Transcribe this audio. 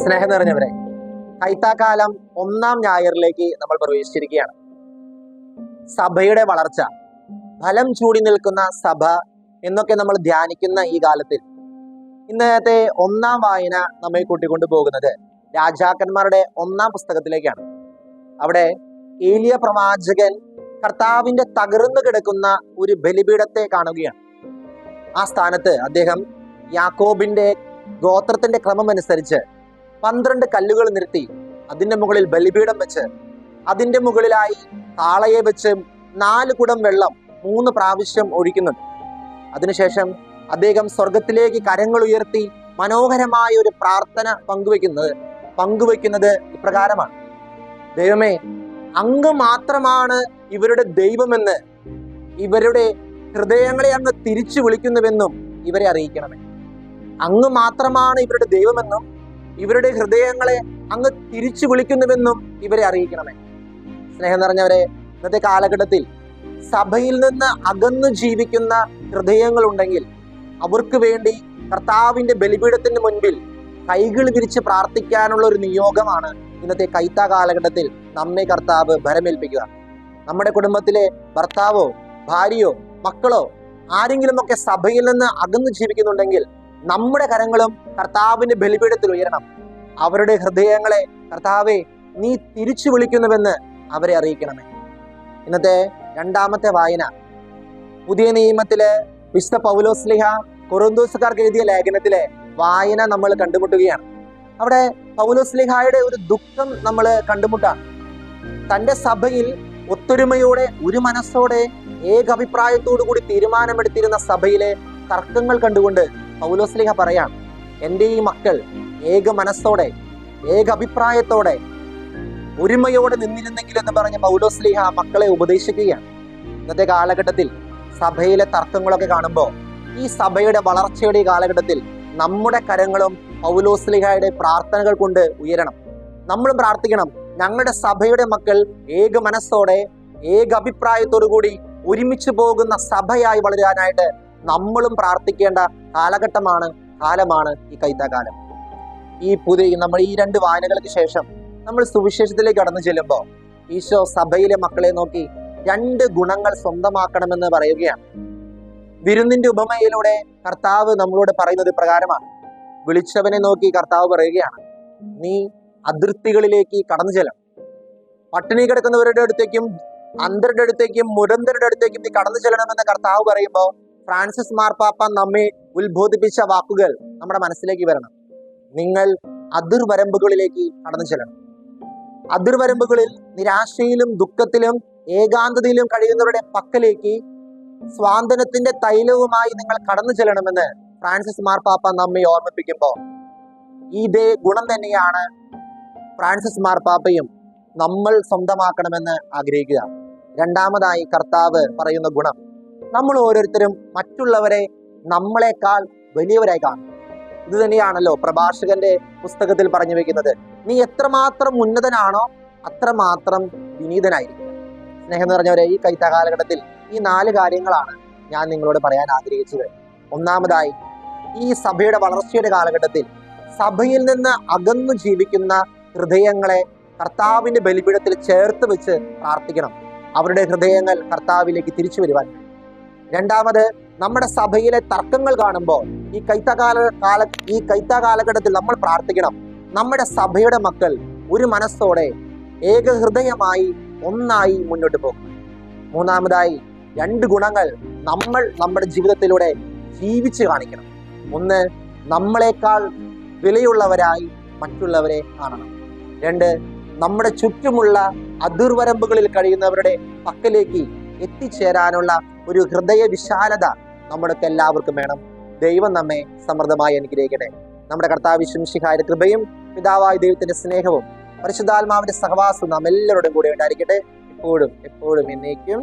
സ്നേഹം നിറഞ്ഞവരെ, കൈത്താക്കാലം ഒന്നാം ഞായറിലേക്ക് നമ്മൾ പ്രവേശിച്ചിരിക്കുകയാണ്. സഭയുടെ വളർച്ച, ഫലം ചൂടി നിൽക്കുന്ന സഭ എന്നൊക്കെ നമ്മൾ ധ്യാനിക്കുന്ന ഈ കാലത്തിൽ ഇന്നത്തെ ഒന്നാം വായന നമ്മെ കൂട്ടിക്കൊണ്ടു പോകുന്നത് രാജാക്കന്മാരുടെ ഒന്നാം പുസ്തകത്തിലേക്കാണ്. അവിടെ ഏലിയ പ്രവാചകൻ കർത്താവിന്റെ തകർന്നു കിടക്കുന്ന ഒരു ബലിപീഠത്തെ കാണുകയാണ്. ആ സ്ഥാനത്ത് അദ്ദേഹം യാക്കോബിന്റെ ഗോത്രത്തിന്റെ ക്രമം അനുസരിച്ച് 12 കല്ലുകൾ നിരത്തി അതിന്റെ മുകളിൽ ബലിപീഠം വെച്ച് അതിന്റെ മുകളിലായി കാളയെ വെച്ച് 4 കുടം വെള്ളം 3 പ്രാവശ്യം ഒഴിക്കുന്നുണ്ട്. അതിനുശേഷം അദ്ദേഹം സ്വർഗത്തിലേക്ക് കരങ്ങൾ ഉയർത്തി മനോഹരമായ ഒരു പ്രാർത്ഥന പങ്കുവെക്കുന്നത് ഇപ്രകാരമാണ്: ദൈവമേ, അങ്ങ് മാത്രമാണ് ഇവരുടെ ദൈവമെന്ന്, ഇവരുടെ ഹൃദയങ്ങളെ അങ്ങ് തിരിച്ചു വിളിക്കുന്നുവെന്നും ഇവരെ അറിയിക്കണമേ. അങ്ങ് മാത്രമാണ് ഇവരുടെ ദൈവമെന്നും ഇവരുടെ ഹൃദയങ്ങളെ അങ്ങ് തിരിച്ചു വിളിക്കുന്നുവെന്നും ഇവരെ അറിയിക്കണമേ. സ്നേഹം നിറഞ്ഞവരെ, ഇന്നത്തെ കാലഘട്ടത്തിൽ സഭയിൽ നിന്ന് അകന്നു ജീവിക്കുന്ന ഹൃദയങ്ങളുണ്ടെങ്കിൽ അവർക്ക് വേണ്ടി കർത്താവിന്റെ ബലിപീഠത്തിന് മുൻപിൽ കൈകൾ വിരിച്ച് പ്രാർത്ഥിക്കാനുള്ള ഒരു നിയോഗമാണ് ഇന്നത്തെ കൈത്താ കാലഘട്ടത്തിൽ നമ്മെ കർത്താവ് ഭരമേൽപ്പിക്കുക. നമ്മുടെ കുടുംബത്തിലെ ഭർത്താവോ ഭാര്യയോ മക്കളോ ആരെങ്കിലും ഒക്കെ സഭയിൽ നിന്ന് അകന്നു ജീവിക്കുന്നുണ്ടെങ്കിൽ നമ്മുടെ കരങ്ങളും കർത്താവിന്റെ ബലിപീഠത്തിൽ ഉയരണം. അവരുടെ ഹൃദയങ്ങളെ കർത്താവെ നീ തിരിച്ചു വിളിക്കുന്നുവെന്ന് അവരെ അറിയിക്കണമേ. ഇന്നത്തെ രണ്ടാമത്തെ വായന പുതിയ നിയമത്തിലെ വിശുദ്ധ പൗലോസ്ലീഹ കൊറിന്തോസുകാർക്ക് എഴുതിയ ലേഖനത്തിലെ വായന നമ്മൾ കണ്ടുമുട്ടുകയാണ്. അവിടെ പൗലോസ്ലീഹായുടെ ഒരു ദുഃഖം നമ്മൾ കണ്ടുമുട്ടാണ്. തന്റെ സഭയിൽ ഒത്തൊരുമയോടെ ഒരു മനസ്സോടെ ഏകാഭിപ്രായത്തോടു കൂടി തീരുമാനമെടുത്തിരുന്ന സഭയിലെ തർക്കങ്ങൾ കണ്ടുകൊണ്ട് പൗലോസ്ലീഹ പറയാണ്, എൻ്റെ ഈ മക്കൾ ഏക മനസ്സോടെ ഏകാഭിപ്രായത്തോടെ ഒരുമയോടെ നിന്നിരുന്നെങ്കിൽ എന്ന് പറഞ്ഞ പൗലോസ്ലീഹ മക്കളെ ഉപദേശിക്കുകയാണ്. ഇന്നത്തെ കാലഘട്ടത്തിൽ സഭയിലെ തർക്കങ്ങളൊക്കെ കാണുമ്പോൾ ഈ സഭയുടെ വളർച്ചയുടെ കാലഘട്ടത്തിൽ നമ്മുടെ കരങ്ങളും പൗലോസ്ലീഹയുടെ പ്രാർത്ഥനകൾ കൊണ്ട് ഉയരണം. നമ്മളും പ്രാർത്ഥിക്കണം, ഞങ്ങളുടെ സഭയുടെ മക്കൾ ഏക മനസ്സോടെ ഏക അഭിപ്രായത്തോടു കൂടി ഒരുമിച്ച് പോകുന്ന സഭയായി വളരാനായിട്ട് നമ്മളും പ്രാർത്ഥിക്കേണ്ട കാലമാണ് ഈ കൈത്താക്കാലം. നമ്മൾ ഈ 2 വായനകൾക്ക് ശേഷം നമ്മൾ സുവിശേഷത്തിലേക്ക് കടന്നു ചെല്ലുമ്പോൾ ഈശോ സഭയിലെ മക്കളെ നോക്കി 2 ഗുണങ്ങൾ സ്വന്തമാക്കണമെന്ന് പറയുകയാണ്. വിരുന്നിന്റെ ഉപമയിലൂടെ കർത്താവ് നമ്മളോട് പറയുന്നത് പ്രകാരമാണ്. വിളിച്ചവനെ നോക്കി കർത്താവ് പറയുകയാണ്, നീ അതിർത്തികളിലേക്ക് കടന്നു ചെല്ലണം. പട്ടിണി കിടക്കുന്നവരുടെ അടുത്തേക്കും അന്ധരുടെ അടുത്തേക്കും മുരന്തരുടെ അടുത്തേക്കും നീ കടന്നു ചെല്ലണമെന്ന് കർത്താവ് പറയുമ്പോൾ ഫ്രാൻസിസ് മാർപ്പാപ്പ നമ്മെ ഉത്ബോധിപ്പിച്ച വാക്കുകൾ നമ്മുടെ മനസ്സിലേക്ക് വരണം. നിങ്ങൾ അതിർവരമ്പുകളിലേക്ക് കടന്നു ചെല്ലണം. അതിർവരമ്പുകളിൽ നിരാശയിലും ദുഃഖത്തിലും ഏകാന്തതയിലും കഴിയുന്നവരുടെ പക്കലേക്ക് സ്വാന്തനത്തിന്റെ തൈലവുമായി നിങ്ങൾ കടന്നു ചെല്ലണമെന്ന് ഫ്രാൻസിസ് മാർപ്പാപ്പ നമ്മെ ഓർമ്മിപ്പിക്കുമ്പോൾ ഇതേ ഗുണം തന്നെയാണ് ഫ്രാൻസിസ് മാർപ്പാപ്പയും നമ്മൾ സ്വന്തമാക്കണമെന്ന് ആഗ്രഹിക്കുക. രണ്ടാമതായി കർത്താവ് പറയുന്ന ഗുണം, നമ്മൾ ഓരോരുത്തരും മറ്റുള്ളവരെ നമ്മളെക്കാൾ വലിയവരായി കാണും. ഇത് തന്നെയാണല്ലോ പ്രഭാഷകന്റെ പുസ്തകത്തിൽ പറഞ്ഞു വെക്കുന്നത്, നീ എത്രമാത്രം ഉന്നതനാണോ അത്രമാത്രം വിനീതനായിരിക്കും. സ്നേഹം നിറഞ്ഞവരെ, ഈ കൈത്താ കാലഘട്ടത്തിൽ ഈ 4 കാര്യങ്ങളാണ് ഞാൻ നിങ്ങളോട് പറയാൻ ആഗ്രഹിച്ചത്. ഒന്നാമതായി, ഈ സഭയുടെ വളർച്ചയുടെ കാലഘട്ടത്തിൽ സഭയിൽ നിന്ന് അകന്നു ജീവിക്കുന്ന ഹൃദയങ്ങളെ കർത്താവിന്റെ ബലിപീഠത്തിൽ ചേർത്ത് വെച്ച് പ്രാർത്ഥിക്കണം. അവരുടെ ഹൃദയങ്ങൾ കർത്താവിലേക്ക് തിരിച്ചു വരുവാൻ. രണ്ടാമത്, നമ്മുടെ സഭയിലെ തർക്കങ്ങൾ കാണുമ്പോൾ ഈ കൈത്താ കാലഘട്ടത്തിൽ നമ്മൾ പ്രാർത്ഥിക്കണം, നമ്മുടെ സഭയുടെ മക്കൾ ഒരു മനസ്സോടെ ഏകഹൃദയമായി ഒന്നായി മുന്നോട്ട് പോകും. മൂന്നാമതായി, 2 ഗുണങ്ങൾ നമ്മൾ നമ്മുടെ ജീവിതത്തിലൂടെ ജീവിച്ച് കാണിക്കണം. ഒന്ന്, നമ്മളെക്കാൾ വിലയുള്ളവരായി മറ്റുള്ളവരെ കാണണം. 2, നമ്മുടെ ചുറ്റുമുള്ള അതിർവരമ്പുകളിൽ കഴിയുന്നവരുടെ പക്കലേക്ക് എത്തിച്ചേരാനുള്ള ഒരു ഹൃദയ വിശാലത നമ്മൾക്ക് എല്ലാവർക്കും വേണം. ദൈവം നമ്മെ സമൃദ്ധമായി അനുഗ്രഹിക്കട്ടെ. നമ്മുടെ കർത്താവ് മിശിഹായുടെ കൃപയും പിതാവായ ദൈവത്തിന്റെ സ്നേഹവും പരിശുദ്ധാത്മാവിന്റെ സഹവാസവും നാം എല്ലാവരുടെയും കൂടെ ഉണ്ടായിരിക്കട്ടെ, ഇപ്പോഴും എപ്പോഴും എന്നേക്കും.